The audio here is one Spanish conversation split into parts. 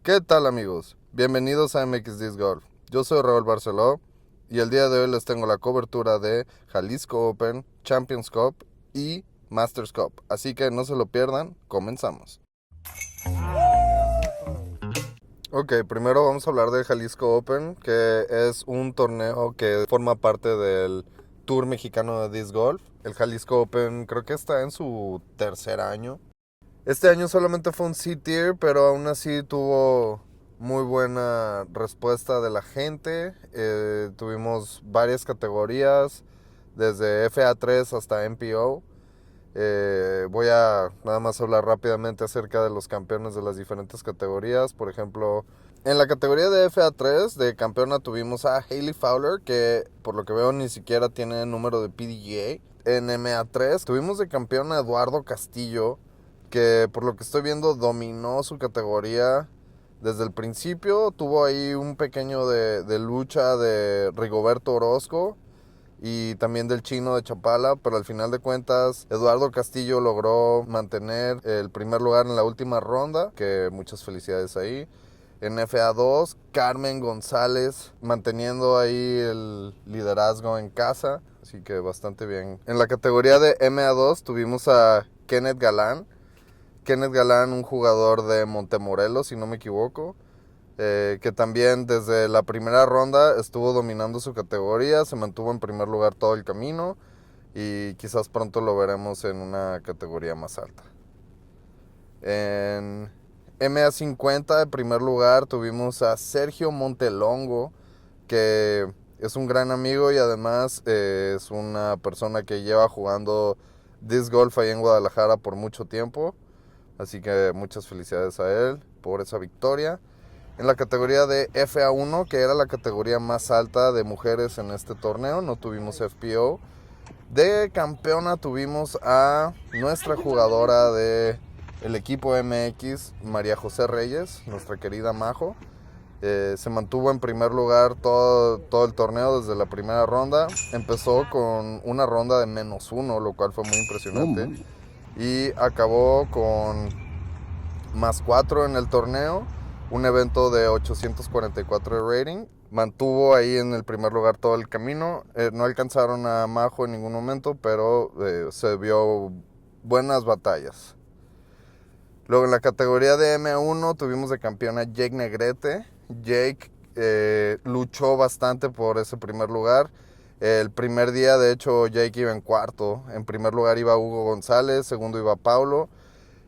¿Qué tal, amigos? Bienvenidos a MX Disc Golf. Yo soy Raúl Barceló y el día de hoy les tengo la cobertura de Jalisco Open, Champions Cup y Masters Cup. Así que no se lo pierdan, comenzamos. Ok, primero vamos a hablar de Jalisco Open, que es un torneo que forma parte del Tour Mexicano de Disc Golf. El Jalisco Open creo que está en su tercer año. Este año solamente fue un C-Tier, pero aún así tuvo muy buena respuesta de la gente. Tuvimos varias categorías, desde FA3 hasta MPO. Voy a nada más hablar rápidamente acerca de los campeones de las diferentes categorías. Por ejemplo, en la categoría de FA3 de campeona tuvimos a Hailey Fowler, que por lo que veo ni siquiera tiene número de PDGA. En MA3 tuvimos de campeón a Eduardo Castillo, que por lo que estoy viendo dominó su categoría desde el principio. Tuvo ahí un pequeño de lucha de Rigoberto Orozco y también del chino de Chapala, pero al final de cuentas Eduardo Castillo logró mantener el primer lugar en la última ronda, que muchas felicidades ahí. En FA2, Carmen González manteniendo ahí el liderazgo en casa, así que bastante bien. En la categoría de MA2 tuvimos a Kenneth Galán, un jugador de Montemorelos, si no me equivoco, que también desde la primera ronda estuvo dominando su categoría, se mantuvo en primer lugar todo el camino y quizás pronto lo veremos en una categoría más alta. En MA50, en primer lugar, tuvimos a Sergio Montelongo, que es un gran amigo y además es una persona que lleva jugando disc golf ahí en Guadalajara por mucho tiempo. Así que muchas felicidades a él por esa victoria. En la categoría de FA1, que era la categoría más alta de mujeres en este torneo, no tuvimos FPO. De campeona tuvimos a nuestra jugadora del equipo MX, María José Reyes, nuestra querida Majo. Se mantuvo en primer lugar todo el torneo desde la primera ronda. Empezó con una ronda de -1, lo cual fue muy impresionante. Y acabó con +4 en el torneo, un evento de 844 de rating. Mantuvo ahí en el primer lugar todo el camino. No alcanzaron a Majo en ningún momento, pero se vio buenas batallas. Luego en la categoría de M1 tuvimos de campeona Jake Negrete. Jake luchó bastante por ese primer lugar. El primer día, de hecho, Jake iba en cuarto. En primer lugar iba Hugo González, segundo iba Paulo,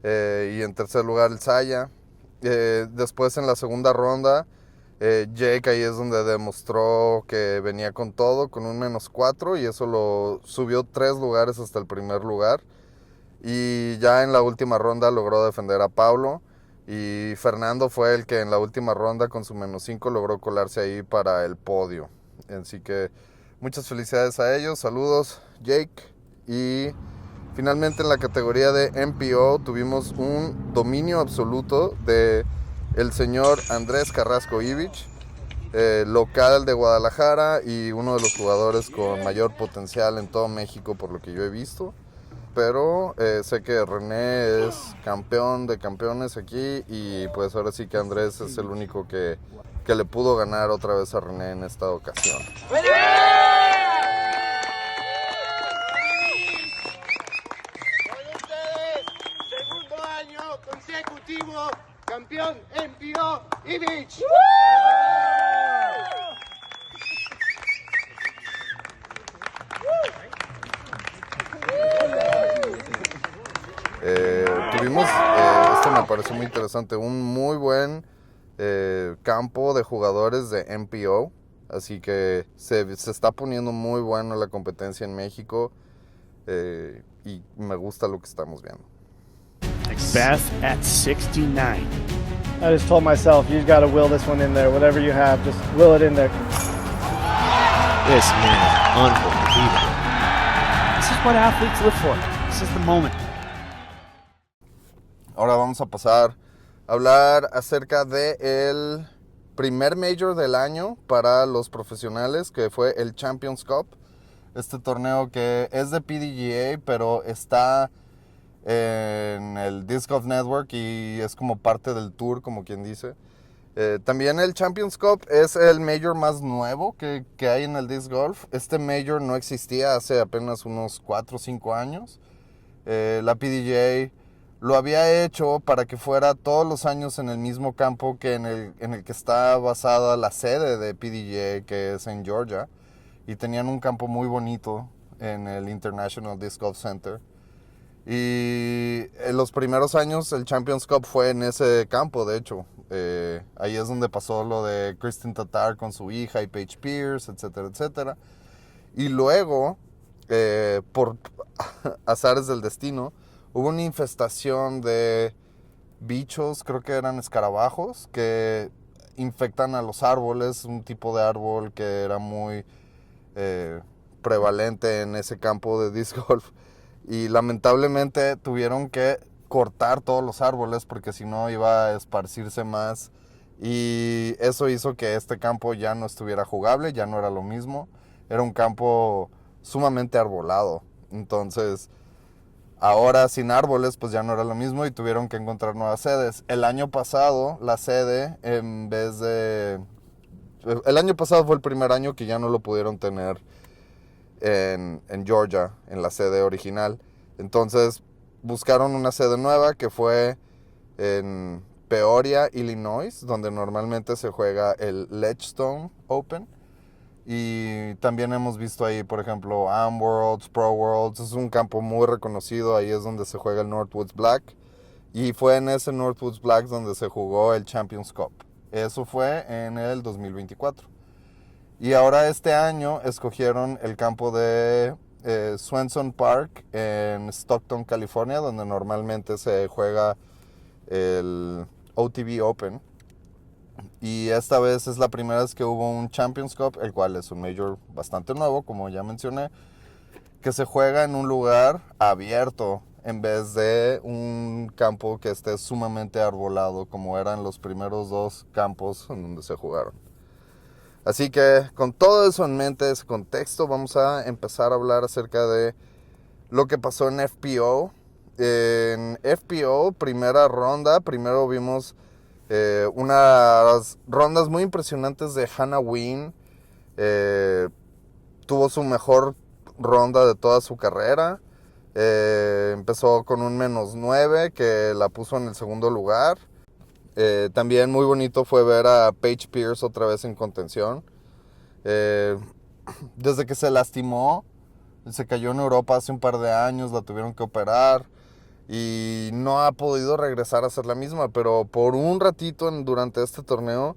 y en tercer lugar el Saya. Después en la segunda ronda, Jake ahí es donde demostró que venía con todo, con un -4, y eso lo subió 3 lugares hasta el primer lugar. Y ya en la última ronda logró defender a Pablo. Y Fernando fue el que en la última ronda con su -5 logró colarse ahí para el podio. Así que muchas felicidades a ellos. Saludos, Jake. Y finalmente en la categoría de MPO tuvimos un dominio absoluto de el señor Andrés Carrasco Ivich, local de Guadalajara y uno de los jugadores con mayor potencial en todo México por lo que yo he visto. Pero sé que René es campeón de campeones aquí y pues ahora sí que Andrés es el único que le pudo ganar otra vez a René en esta ocasión. Segundo año consecutivo, campeón MPO Ivich. Tuvimos, esto me pareció muy interesante, un muy buen campo de jugadores de MPO, así que se está poniendo muy bueno la competencia en México, y me gusta lo que estamos viendo. Beth at 69. I just told myself, you got to will this one in there. Whatever you have, just will it in there. This man is unbelievable. This is what athletes live for. This is the moment. Ahora vamos a pasar a hablar acerca del primer major del año para los profesionales, que fue el Champions Cup. Este torneo que es de PDGA, pero está en el Disc Golf Network y es como parte del tour, como quien dice. También el Champions Cup es el major más nuevo que hay en el disc golf. Este major no existía hace apenas unos 4 o 5 años. La PDGA lo había hecho para que fuera todos los años en el mismo campo que en el que está basada la sede de PDGA, que es en Georgia. Y tenían un campo muy bonito en el International Disc Golf Center. Y en los primeros años el Champions Cup fue en ese campo, de hecho. Ahí es donde pasó lo de Kristin Tattar con su hija y Paige Pierce, etcétera, etcétera. Y luego, por azares del destino, hubo una infestación de bichos, creo que eran escarabajos, que infectan a los árboles, un tipo de árbol que era muy prevalente en ese campo de disc golf. Y lamentablemente tuvieron que cortar todos los árboles porque si no iba a esparcirse más. Y eso hizo que este campo ya no estuviera jugable, ya no era lo mismo. Era un campo sumamente arbolado. Entonces, ahora sin árboles, pues ya no era lo mismo y tuvieron que encontrar nuevas sedes. El año pasado, la sede, en vez de... El año pasado fue el primer año que ya no lo pudieron tener en Georgia, en la sede original. Entonces buscaron una sede nueva que fue en Peoria, Illinois, donde normalmente se juega el Ledgestone Open. Y también hemos visto ahí, por ejemplo, Am Worlds, Pro Worlds. Es un campo muy reconocido, ahí es donde se juega el Northwoods Black. Y fue en ese Northwoods Black donde se jugó el Champions Cup. Eso fue en el 2024. Y ahora este año escogieron el campo de Swenson Park en Stockton, California, donde normalmente se juega el OTB Open. Y esta vez es la primera vez que hubo un Champions Cup, el cual es un major bastante nuevo, como ya mencioné, que se juega en un lugar abierto en vez de un campo que esté sumamente arbolado, como eran los primeros 2 campos en donde se jugaron. Así que con todo eso en mente, ese contexto, vamos a empezar a hablar acerca de lo que pasó en FPO. En FPO, primera ronda, primero vimos unas rondas muy impresionantes de Hannah Wynn. Tuvo su mejor ronda de toda su carrera. Empezó con un -9 que la puso en el segundo lugar. También muy bonito fue ver a Paige Pierce otra vez en contención. Desde que se lastimó, se cayó en Europa hace un par de años, la tuvieron que operar y no ha podido regresar a ser la misma, pero por un ratito durante este torneo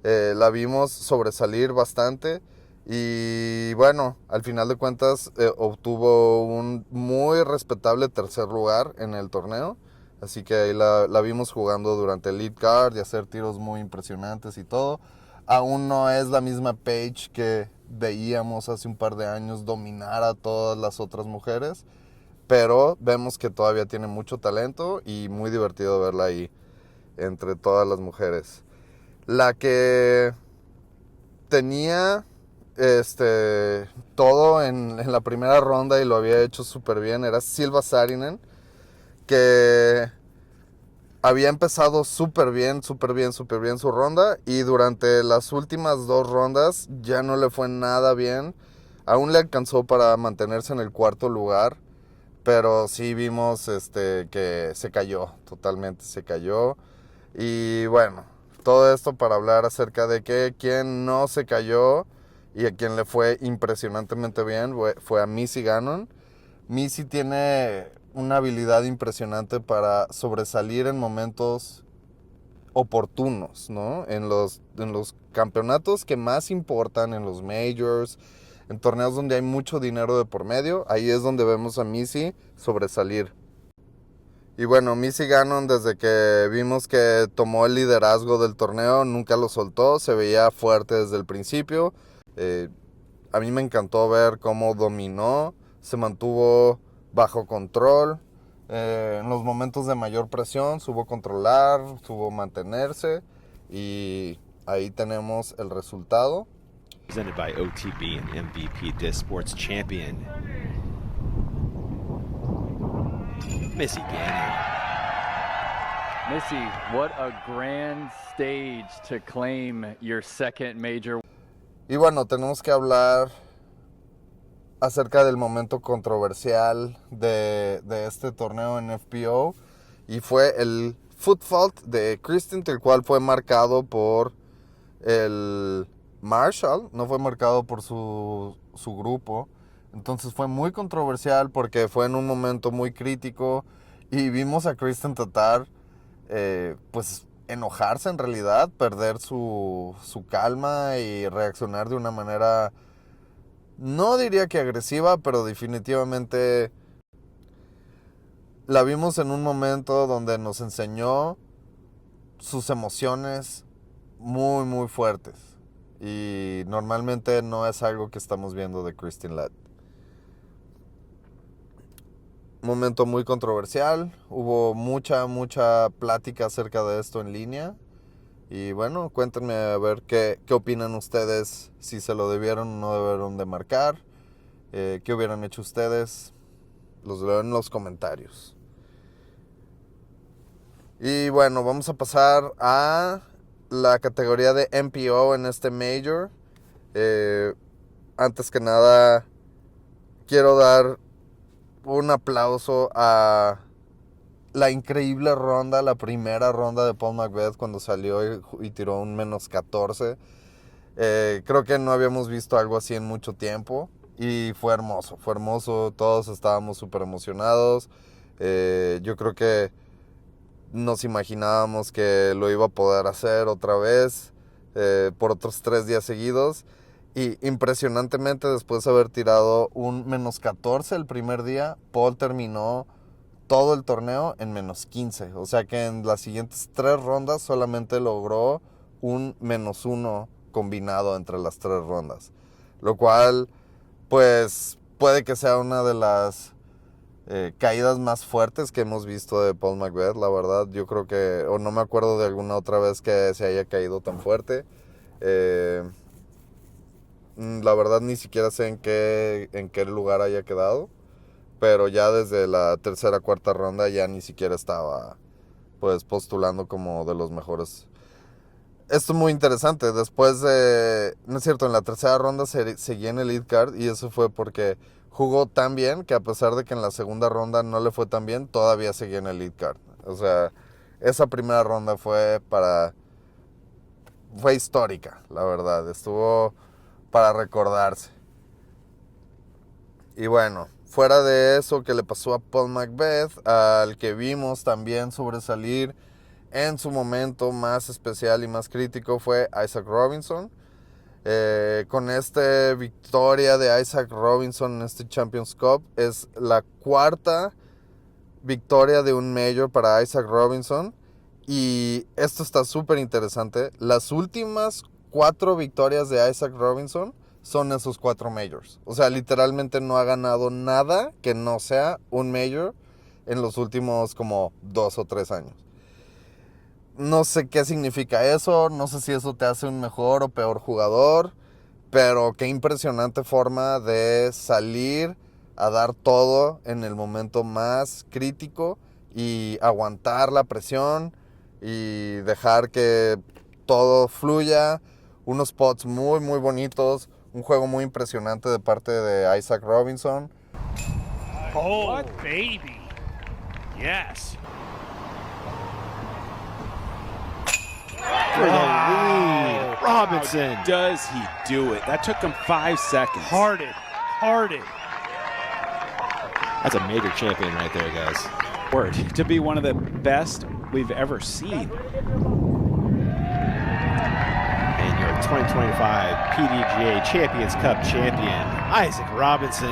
la vimos sobresalir bastante y bueno, al final de cuentas obtuvo un muy respetable tercer lugar en el torneo. Así que ahí la vimos jugando durante el lead card y hacer tiros muy impresionantes y todo. Aún no es la misma Paige que veíamos hace un par de años dominar a todas las otras mujeres. Pero vemos que todavía tiene mucho talento y muy divertido verla ahí entre todas las mujeres. La que tenía todo en la primera ronda y lo había hecho súper bien era Silva Saarinen, que había empezado súper bien su ronda y durante las últimas 2 rondas ya no le fue nada bien. Aún le alcanzó para mantenerse en el cuarto lugar, pero sí vimos que se cayó, totalmente se cayó. Y bueno, todo esto para hablar acerca de que quien no se cayó y a quien le fue impresionantemente bien fue a Missy Gannon. Missy tiene una habilidad impresionante para sobresalir en momentos oportunos, ¿no? En los campeonatos que más importan, en los majors, en torneos donde hay mucho dinero de por medio, ahí es donde vemos a Missy sobresalir. Y bueno, Missy Gannon, desde que vimos que tomó el liderazgo del torneo, nunca lo soltó, se veía fuerte desde el principio. A mí me encantó ver cómo dominó, se mantuvo bajo control. En los momentos de mayor presión supo controlar, supo mantenerse y ahí tenemos el resultado. Presented by OTB and MVP Disc Sports Champion Missy Gannon. Missy, what a grand stage to claim your second major. Y bueno, tenemos que hablar acerca del momento controversial de este torneo en FPO, y fue el foot fault de Kristin, el cual fue marcado por el Marshall, no fue marcado por su grupo. Entonces fue muy controversial porque fue en un momento muy crítico y vimos a Kristin tratar pues enojarse, en realidad, perder su calma y reaccionar de una manera, no diría que agresiva, pero definitivamente la vimos en un momento donde nos enseñó sus emociones muy muy fuertes, y normalmente no es algo que estamos viendo de Kristin Ladd. Momento muy controversial, hubo mucha plática acerca de esto en línea, y bueno, cuéntenme a ver qué opinan ustedes, si se lo debieron o no debieron de marcar, qué hubieran hecho ustedes, los leo en los comentarios. Y bueno, vamos a pasar a la categoría de MPO en este Major. Antes que nada, quiero dar un aplauso a la increíble ronda, la primera ronda de Paul McBeth cuando salió y tiró un -14. Creo que no habíamos visto algo así en mucho tiempo y fue hermoso, todos estábamos súper emocionados. Yo creo que nos imaginábamos que lo iba a poder hacer otra vez por otros 3 días seguidos. Y impresionantemente, después de haber tirado un -14 el primer día, Paul terminó todo el torneo en -15. O sea que en las siguientes 3 rondas solamente logró un -1 combinado entre las 3 rondas. Lo cual, pues, puede que sea una de las caídas más fuertes que hemos visto de Paul McBeth, la verdad. Yo creo que, o no me acuerdo de alguna otra vez que se haya caído tan fuerte. La verdad ni siquiera sé en qué lugar haya quedado, pero ya desde la tercera, cuarta ronda ya ni siquiera estaba pues postulando como de los mejores. Esto es muy interesante. Después de, no es cierto, en la tercera ronda seguía en el lead card, y eso fue porque jugó tan bien que, a pesar de que en la segunda ronda no le fue tan bien, todavía seguía en el lead card. O sea, esa primera ronda fue histórica, la verdad. Estuvo para recordarse. Y bueno, fuera de eso que le pasó a Paul McBeth, al que vimos también sobresalir en su momento más especial y más crítico fue Isaac Robinson. Con esta victoria de Isaac Robinson en este Champions Cup, es la 4ª victoria de un Major para Isaac Robinson. Y esto está súper interesante. Las últimas 4 victorias de Isaac Robinson son esos 4 Majors. O sea, literalmente no ha ganado nada que no sea un Major en los últimos como 2 o 3 años. No sé qué significa eso, no sé si eso te hace un mejor o peor jugador, pero qué impresionante forma de salir a dar todo en el momento más crítico y aguantar la presión y dejar que todo fluya. Unos spots muy muy bonitos, un juego muy impresionante de parte de Isaac Robinson. Oh, what baby. Yes. For the lead. Robinson. How does he do it? That took him 5 seconds. Hearted. That's a major champion right there, guys. Word. To be one of the best we've ever seen. And your 2025 PDGA Champions Cup champion, Isaac Robinson.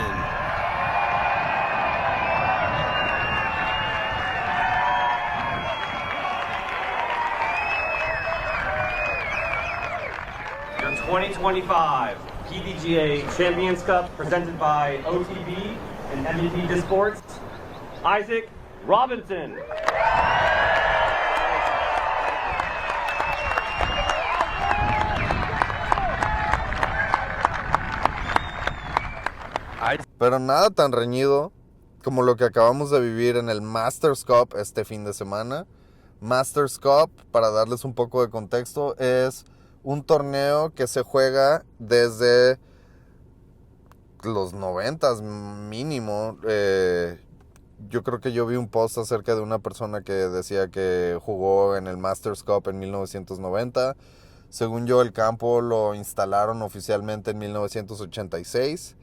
Your 2025 PDGA Champions Cup presented by OTB and MVP Sports, Isaac Robinson. Pero nada tan reñido como lo que acabamos de vivir en el Masters Cup este fin de semana. Masters Cup, para darles un poco de contexto, es un torneo que se juega desde los 90 mínimo. Yo creo que yo vi un post acerca de una persona que decía que jugó en el Masters Cup en 1990. Según yo, el campo lo instalaron oficialmente en 1986.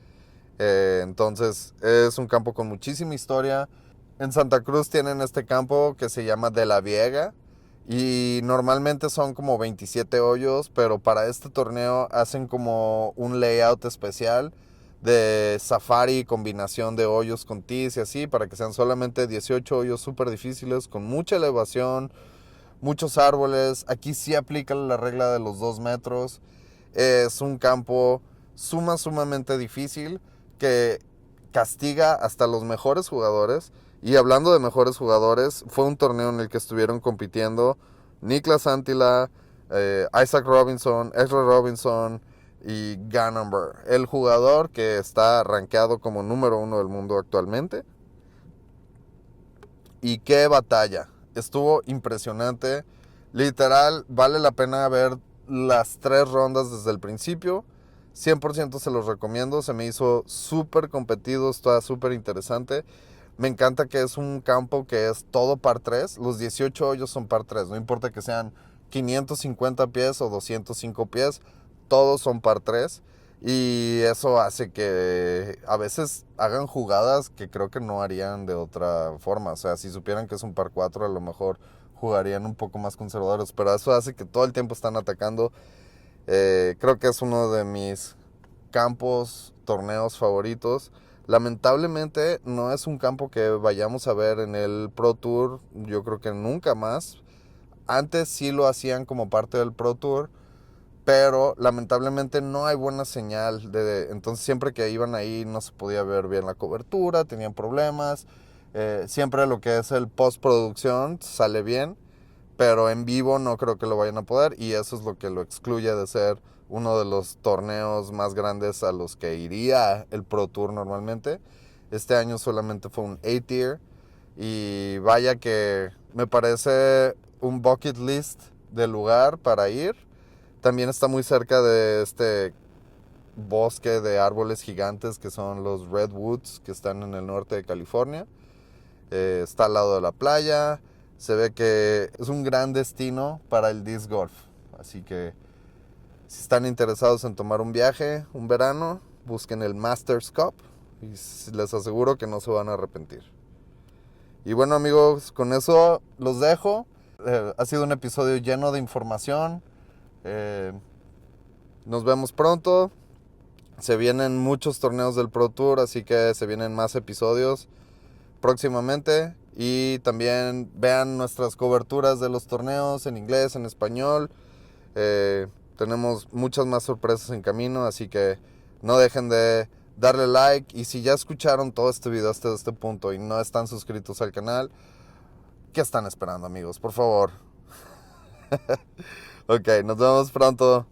Entonces es un campo con muchísima historia. En Santa Cruz tienen este campo que se llama De la Viega y normalmente son como 27 hoyos, pero para este torneo hacen como un layout especial de safari, combinación de hoyos con tees y así, para que sean solamente 18 hoyos súper difíciles, con mucha elevación, muchos árboles. Aquí sí aplica la regla de los 2 metros. Es un campo sumamente difícil que castiga hasta los mejores jugadores. Y hablando de mejores jugadores, fue un torneo en el que estuvieron compitiendo Niklas Antila, Isaac Robinson, Ezra Robinson y Gannon, el jugador que está rankeado como número 1 del mundo actualmente. Y qué batalla, estuvo impresionante, literal, vale la pena ver las 3 rondas desde el principio. 100% se los recomiendo, se me hizo súper competido, está súper interesante. Me encanta que es un campo que es todo par 3, los 18 hoyos son par 3, no importa que sean 550 pies o 205 pies, todos son par 3. Y eso hace que a veces hagan jugadas que creo que no harían de otra forma. O sea, si supieran que es un par 4, a lo mejor jugarían un poco más conservadores. Pero eso hace que todo el tiempo están atacando. Creo que es uno de mis campos, torneos favoritos. Lamentablemente no es un campo que vayamos a ver en el Pro Tour. Yo creo que nunca más. Antes sí lo hacían como parte del Pro Tour, pero lamentablemente no hay buena señal. Entonces siempre que iban ahí no se podía ver bien la cobertura, tenían problemas. Siempre lo que es el postproducción sale bien, pero en vivo no creo que lo vayan a poder, y eso es lo que lo excluye de ser uno de los torneos más grandes a los que iría el Pro Tour normalmente. Este año solamente fue un A-Tier, y vaya que me parece un bucket list de lugar para ir. También está muy cerca de este bosque de árboles gigantes que son los Redwoods, que están en el norte de California. Está al lado de la playa. Se ve que es un gran destino para el disc golf. Así que si están interesados en tomar un viaje, un verano, busquen el Masters Cup y les aseguro que no se van a arrepentir. Y bueno, amigos, con eso los dejo. Ha sido un episodio lleno de información. Nos vemos pronto. Se vienen muchos torneos del Pro Tour, así que se vienen más episodios próximamente. Y también vean nuestras coberturas de los torneos en inglés, en español. Tenemos muchas más sorpresas en camino, así que no dejen de darle like. Y si ya escucharon todo este video hasta este punto y no están suscritos al canal, ¿qué están esperando, amigos? Por favor. Ok, nos vemos pronto.